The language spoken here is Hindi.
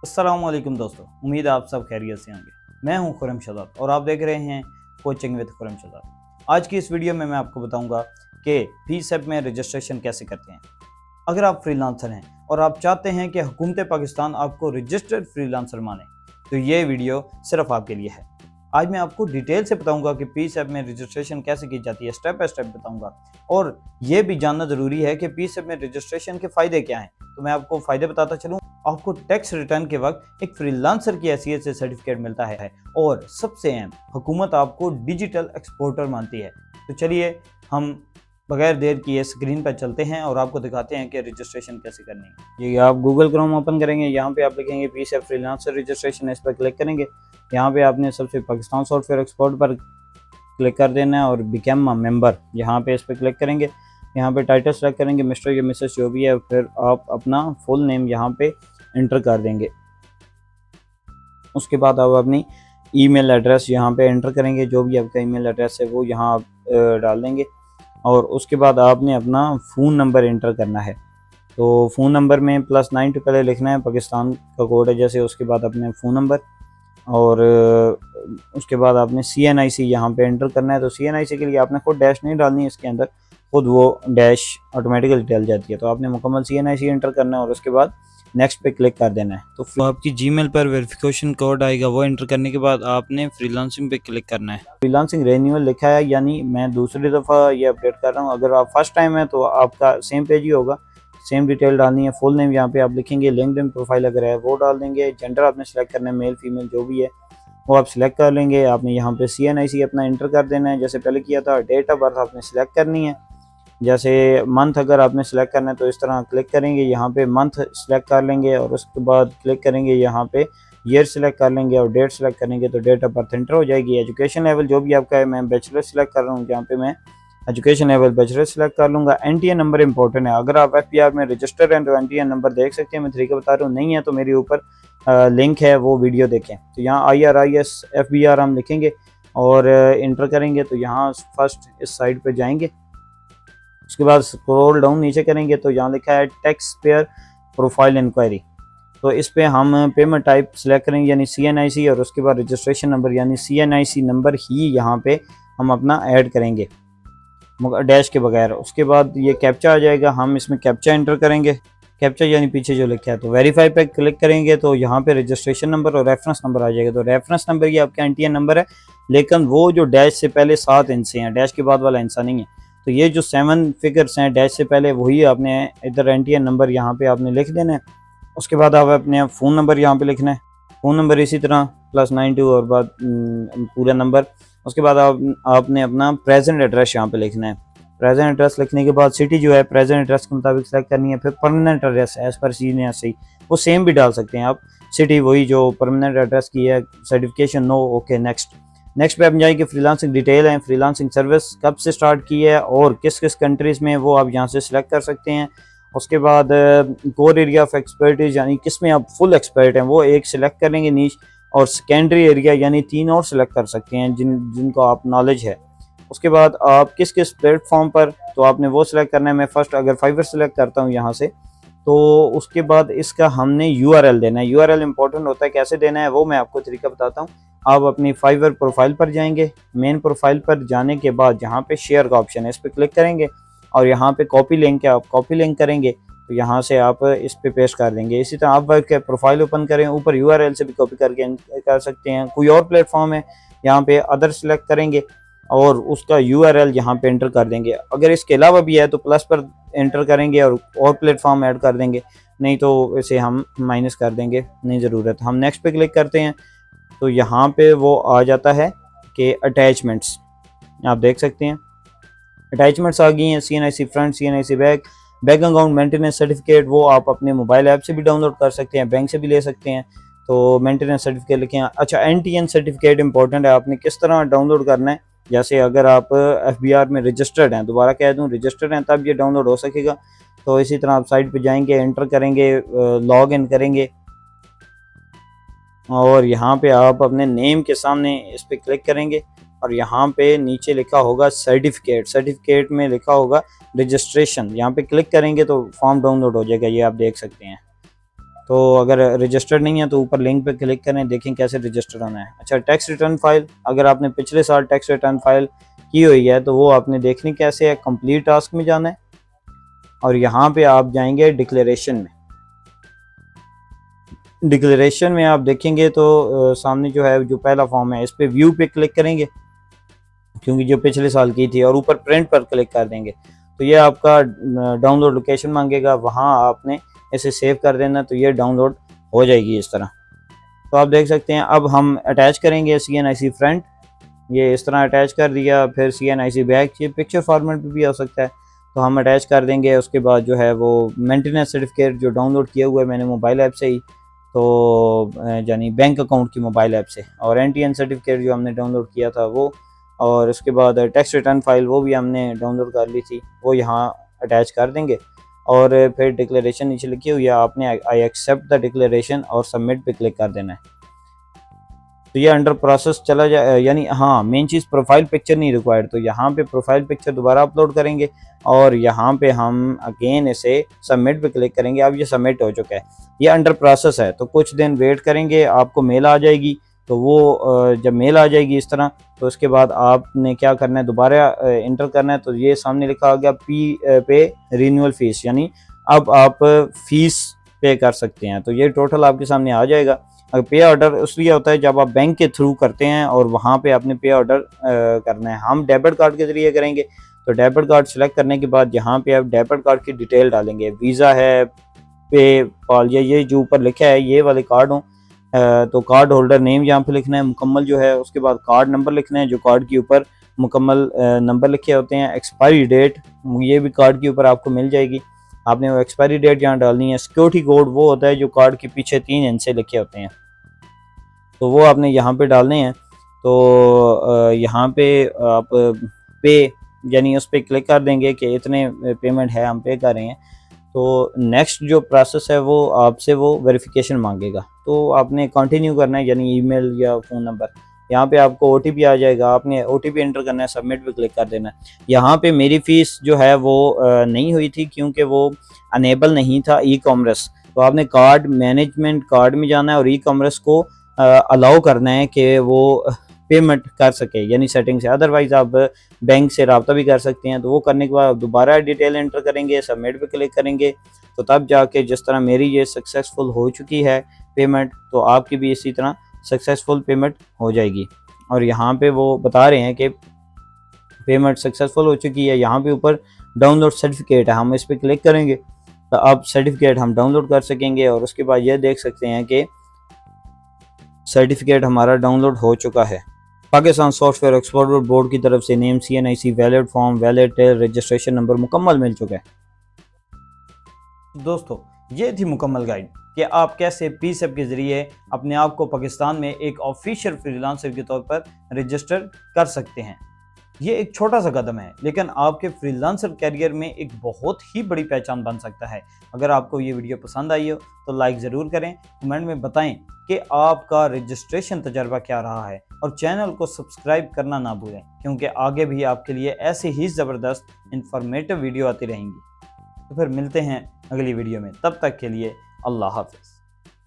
अस्सलाम वालेकुम दोस्तों, उम्मीद है आप सब खैरियत से होंगे। मैं हूं खुर्रम शहजाद और आप देख रहे हैं कोचिंग विद खुर्रम शहजाद। आज की इस वीडियो में मैं आपको बताऊंगा कि पीसएप में रजिस्ट्रेशन कैसे करते हैं। अगर आप फ्रीलांसर हैं और आप चाहते हैं कि हुकूमत पाकिस्तान आपको रजिस्टर्ड फ्रीलांसर माने, तो ये वीडियो सिर्फ आपके लिए है। आज मैं आपको डिटेल से बताऊंगा कि पीसएप में रजिस्ट्रेशन कैसे की जाती है, स्टेप बाय स्टेप बताऊंगा। और ये भी जानना ज़रूरी है कि पीसएप में रजिस्ट्रेशन के फ़ायदे क्या हैं, तो मैं आपको फ़ायदे बताता चलूँ। आपको टैक्स रिटर्न के वक्त एक फ्रीलांसर की हैसियत से सर्टिफिकेट मिलता है और सबसे अहम, हुकूमत आपको डिजिटल एक्सपोर्टर मानती है। तो चलिए हम बगैर देर किए स्क्रीन पर चलते हैं और आपको दिखाते हैं कि रजिस्ट्रेशन कैसे करनी है। ये आप गूगल क्रोम ओपन करेंगे, यहाँ पे आप लिखेंगे पीसएप फ्रीलांसर रजिस्ट्रेशन, इस पर क्लिक करेंगे। यहाँ पे आपने सबसे पाकिस्तान सॉफ्टवेयर एक्सपोर्ट पर क्लिक कर देना है और बिकम अ मेंबर, यहाँ पे इस पर क्लिक करेंगे। यहाँ पे टाइटल सेलेक्ट करेंगे, मिस्टर या मिसेस जो भी है, फिर आप अपना फुल नेम यहाँ पे एंटर कर देंगे। उसके बाद आप अपनी ईमेल एड्रेस यहाँ पे एंटर करेंगे, जो भी आपका ईमेल एड्रेस है वो यहाँ आप डाल देंगे। और उसके बाद आपने अपना फ़ोन नंबर एंटर करना है। तो फ़ोन नंबर में +9 पहले लिखना है, पाकिस्तान का कोड है जैसे। उसके बाद अपने फ़ोन नंबर और उसके बाद आपने CNIC यहाँ पे एंटर करना है। तो CNIC के लिए आपने खुद डैश नहीं डालनी है, इसके अंदर खुद वो डैश ऑटोमेटिकली डल जाती है। तो आपने मुकम्मल CNIC एंटर करना है और उसके बाद नेक्स्ट पे क्लिक कर देना है। तो आपकी जीमेल पर वेरिफिकेशन कोड आएगा, वो एंटर करने के बाद आपने फ्रीलांसिंग पे क्लिक करना है। फ्रीलांसिंग रिन्यूअल लिखा है, यानी मैं दूसरी दफ़ा ये अपडेट कर रहा हूँ। अगर आप फर्स्ट टाइम है तो आपका सेम पेज ही होगा, सेम डिटेल डालनी है। फुल नेम यहाँ पे आप लिखेंगे, लिंक्डइन प्रोफाइल अगर है वो डाल देंगे। जेंडर आपने सेलेक्ट करना है, मेल फीमेल जो भी है वो आप सिलेक्ट कर लेंगे। आपने यहाँ पे CNIC अपना एंटर कर देना है जैसे पहले किया था। डेट ऑफ बर्थ आपने सेलेक्ट करनी है, जैसे मंथ अगर आपने सेलेक्ट करना है तो इस तरह क्लिक करेंगे, यहाँ पे मंथ सेलेक्ट कर लेंगे और उसके बाद क्लिक करेंगे, यहाँ पे ईयर सेलेक्ट कर लेंगे और डेट सेलेक्ट करेंगे तो डेट ऑफ बर्थ एंटर हो जाएगी। एजुकेशन लेवल जो भी आपका है, मैं बैचलर सेलेक्ट कर रहा हूँ, यहाँ पे मैं एजुकेशन लेवल बैचलर सेलेक्ट कर लूँगा। NTN नंबर इंपॉर्टेंट है, अगर आप FBR में रजिस्टर हैं तो NTN नंबर देख सकते हैं, मैं तरीका बता रहा हूँ। नहीं है तो मेरे ऊपर लिंक है, वो वीडियो देखें। तो यहाँ IRIS FBR हम लिखेंगे और इंटर करेंगे। तो यहाँ फर्स्ट इस साइड पे जाएंगे, उसके बाद स्क्रॉल डाउन नीचे करेंगे तो यहाँ लिखा है टैक्स पेयर प्रोफाइल इंक्वायरी। तो इस पे हम पेमेंट टाइप सेलेक्ट करेंगे यानी CNIC, और उसके बाद रजिस्ट्रेशन नंबर यानी CNIC नंबर ही यहाँ पे हम अपना ऐड करेंगे डैश के बगैर। उसके बाद ये कैप्चा आ जाएगा, हम इसमें कैप्चा एंटर करेंगे। कैप्चा यानी पीछे जो लिखा है, तो वेरीफाई पे क्लिक करेंगे तो यहाँ पे रजिस्ट्रेशन नंबर और रेफरेंस नंबर आ जाएगा। तो रेफरेंस नंबर ये आपका NTN नंबर है, लेकिन वो जो डैश से पहले 7 इंच हैं, डैश के बाद वाला इंसा नहीं है। तो ये जो 7 फिगर्स हैं डैश से पहले, वही आपने इधर NTN नंबर यहाँ पे आपने लिख देना है। उसके बाद आप अपने फ़ोन नंबर यहाँ पे लिखना है, फ़ोन नंबर इसी तरह +92 और बाद पूरा नंबर। उसके बाद आपने अपना प्रेजेंट एड्रेस यहाँ पे लिखना है। प्रेजेंट एड्रेस लिखने के बाद सिटी जो है प्रेजेंट एड्रेस के मुताबिक सेलेक्ट करनी है। फिर परमानेंट एड्रेस एज पर CNIC वो सेम भी डाल सकते हैं आप, सिटी वही जो परमानेंट एड्रेस की है। सर्टिफिकेशन नो, ओके नेक्स्ट पे आप जाएंगे। फ्रीलांसिंग डिटेल है, फ्रीलांसिंग सर्विस कब से स्टार्ट की है और किस किस कंट्रीज़ में, वो आप यहाँ से सिलेक्ट कर सकते हैं। उसके बाद कोर एरिया ऑफ एक्सपर्टीज यानी किस में आप फुल एक्सपर्ट हैं, वो एक सिलेक्ट करेंगे नीच। और सेकेंडरी एरिया यानी 3 और सिलेक्ट कर सकते हैं जिनको आप नॉलेज है। उसके बाद आप किस किस प्लेटफॉर्म पर, तो आपने वो सिलेक्ट करना है। मैं फर्स्ट अगर फाइवर सिलेक्ट करता हूँ यहाँ से, तो उसके बाद इसका हमने URL देना है। URL इंपॉर्टेंट होता है, कैसे देना है वो मैं आपको तरीका बताता हूँ। आप अपनी फाइवर प्रोफाइल पर जाएंगे, मेन प्रोफाइल पर जाने के बाद यहाँ पे शेयर का ऑप्शन है, इस पर क्लिक करेंगे और यहाँ पे कॉपी लिंक है, आप कॉपी लिंक करेंगे तो यहाँ से आप इस पे पेस्ट कर देंगे। इसी तरह आप वर्क के प्रोफाइल ओपन करें, ऊपर URL से भी कॉपी करके कर सकते हैं। कोई और प्लेटफॉर्म है, यहाँ पे अदर सेलेक्ट करेंगे और उसका URL यहाँ पे एंटर कर देंगे। अगर इसके अलावा भी है तो प्लस पर एंटर करेंगे और प्लेटफॉर्म ऐड कर देंगे, नहीं तो इसे हम माइनस कर देंगे, नहीं ज़रूरत। हम नेक्स्ट पे क्लिक करते हैं तो यहाँ पे वो आ जाता है कि अटैचमेंट्स, आप देख सकते हैं अटैचमेंट्स आ गई हैं। CNIC front, CNIC back, bank account maintenance certificate, वो आप अपने मोबाइल ऐप से भी डाउनलोड कर सकते हैं, बैंक से भी ले सकते हैं। तो मेंटेनेंस सर्टिफिकेट लिखें। अच्छा, NTN सर्टिफिकेट इंपॉर्टेंट है, आपने किस तरह डाउनलोड करना है। जैसे अगर आप FBR में रजिस्टर्ड हैं, दोबारा कह दूं रजिस्टर्ड हैं, तब ये डाउनलोड हो सकेगा। तो इसी तरह आप साइट पे जाएंगे, एंटर करेंगे, लॉग इन करेंगे और यहाँ पे आप अपने नेम के सामने इस पर क्लिक करेंगे और यहाँ पे नीचे लिखा होगा सर्टिफिकेट में लिखा होगा रजिस्ट्रेशन, यहाँ पे क्लिक करेंगे तो फॉर्म डाउनलोड हो जाएगा, ये आप देख सकते हैं। तो अगर रजिस्टर्ड नहीं है तो ऊपर लिंक पे क्लिक करें, देखें कैसे रजिस्टर होना है। अच्छा, टैक्स रिटर्न फाइल, अगर आपने पिछले साल टैक्स रिटर्न फाइल की हुई है तो वो आपने देखनी कैसे है। कंप्लीट टास्क में जाना है और यहाँ पे आप जाएंगे डिक्लेरेशन में। डिक्लेरेशन में आप देखेंगे तो सामने जो है जो पहला फॉर्म है इस पे व्यू पे क्लिक करेंगे, क्योंकि जो पिछले साल की थी, और ऊपर प्रिंट पर क्लिक कर देंगे तो ये आपका डाउनलोड लोकेशन मांगेगा, वहाँ आपने इसे सेव कर देना तो ये डाउनलोड हो जाएगी इस तरह। तो आप देख सकते हैं अब हम अटैच करेंगे CNIC फ्रंट, ये इस तरह अटैच कर दिया। फिर CNIC बैक, ये पिक्चर फॉर्मेट पे भी हो सकता है तो हम अटैच कर देंगे। उसके बाद जो है वो मेंटेनेंस सर्टिफिकेट जो डाउनलोड किया हुआ है मैंने मोबाइल ऐप से ही, तो यानी बैंक अकाउंट की मोबाइल ऐप से, और NTN सर्टिफिकेट जो हमने डाउनलोड किया था वो, और उसके बाद टैक्स रिटर्न फाइल वो भी हमने डाउनलोड कर ली थी, वो यहाँ अटैच कर देंगे। और फिर डिक्लेरेशन नीचे लिखी हुई है, आपने आई एक्सेप्ट द डिक्लेरेशन और सबमिट पे क्लिक कर देना है। तो ये अंडर प्रोसेस चला जाए, यानी हाँ मेन चीज़ प्रोफाइल पिक्चर नहीं रिक्वायर्ड, तो यहाँ पे प्रोफाइल पिक्चर दोबारा अपलोड करेंगे और यहाँ पे हम अगेन इसे सबमिट पे क्लिक करेंगे। अब ये सबमिट हो चुका है, ये अंडर प्रोसेस है, तो कुछ दिन वेट करेंगे, आपको मेल आ जाएगी। तो वो जब मेल आ जाएगी इस तरह, तो उसके बाद आपने क्या करना है, दोबारा इंटर करना है। तो ये सामने लिखा आ गया पे रिन्यूअल फीस, यानी अब आप फीस पे कर सकते हैं। तो ये टोटल आपके सामने आ जाएगा। पे ऑर्डर इसलिए होता है जब आप बैंक के थ्रू करते हैं और वहाँ पे आपने पे ऑर्डर करना है। हम डेबिट कार्ड के जरिए करेंगे, तो डेबिट कार्ड सेलेक्ट करने के बाद यहाँ पे आप डेबिट कार्ड की डिटेल डालेंगे, वीज़ा है, पेपाल, ये जो ऊपर लिखा है ये वाले कार्ड हों, तो कार्ड होल्डर नेम यहाँ पे लिखना है मुकम्मल जो है। उसके बाद कार्ड नंबर लिखना है, जो कार्ड के ऊपर मुकम्मल नंबर लिखे होते हैं। एक्सपायरी डेट ये भी कार्ड के ऊपर आपको मिल जाएगी, आपने वो एक्सपायरी डेट यहाँ डालनी है। सिक्योरिटी कोड वो होता है जो कार्ड के पीछे 3 इंच से लिखे होते हैं, तो वो आपने यहाँ पे डालने हैं। तो यहाँ पे आप पे यानी उस पर क्लिक कर देंगे कि इतने पेमेंट है, हम पे कर रहे हैं। तो नेक्स्ट जो प्रोसेस है वो आपसे वो वेरिफिकेशन मांगेगा, तो आपने कंटिन्यू करना है, यानी ईमेल या फ़ोन नंबर। यहाँ पे आपको OTP आ जाएगा, आपने OTP एंटर करना है, सबमिट पे क्लिक कर देना है। यहाँ पे मेरी फ़ीस जो है वो नहीं हुई थी क्योंकि वो अनेबल नहीं था E-कॉमर्स। तो आपने कार्ड मैनेजमेंट कार्ड में जाना है और E-कॉमर्स को अलाउ करना है कि वो पेमेंट कर सके, यानी सेटिंग से। अदरवाइज़ आप बैंक से रब्ता भी कर सकते हैं। तो वो करने के बाद दोबारा डिटेल एंटर करेंगे, सबमिट पे क्लिक करेंगे, तो तब जाके जिस तरह मेरी ये सक्सेसफुल हो चुकी है पेमेंट, तो आपकी भी इसी तरह सक्सेसफुल पेमेंट हो जाएगी। और यहाँ पे वो बता रहे हैं कि पेमेंट सक्सेसफुल हो चुकी है। यहाँ पे ऊपर डाउनलोड सर्टिफिकेट है, हम इस पर क्लिक करेंगे तो अब सर्टिफिकेट हम डाउनलोड कर सकेंगे। और उसके बाद ये देख सकते हैं कि सर्टिफिकेट हमारा डाउनलोड हो चुका है। पाकिस्तान सॉफ्टवेयर एक्सपोर्टर बोर्ड की तरफ से name CNIC valid form valid registration number मुकम्मल मिल चुका है। दोस्तों, ये थी मुकम्मल गाइड कि आप कैसे PSEP के ज़रिए अपने आप को पाकिस्तान में एक ऑफिशियल फ्रीलांसर के तौर पर रजिस्टर कर सकते हैं। ये एक छोटा सा कदम है, लेकिन आपके फ्रीलांसर कैरियर में एक बहुत ही बड़ी पहचान बन सकता है। अगर आपको ये वीडियो पसंद आई हो तो लाइक ज़रूर करें, कमेंट में बताएं कि आपका रजिस्ट्रेशन तजर्बा क्या रहा है, और चैनल को सब्सक्राइब करना ना भूलें, क्योंकि आगे भी आपके लिए ऐसे ही ज़बरदस्त इंफॉर्मेटिव वीडियो आती रहेंगी। तो फिर मिलते हैं अगली वीडियो में, तब तक के लिए अल्लाह हाफ़िज़।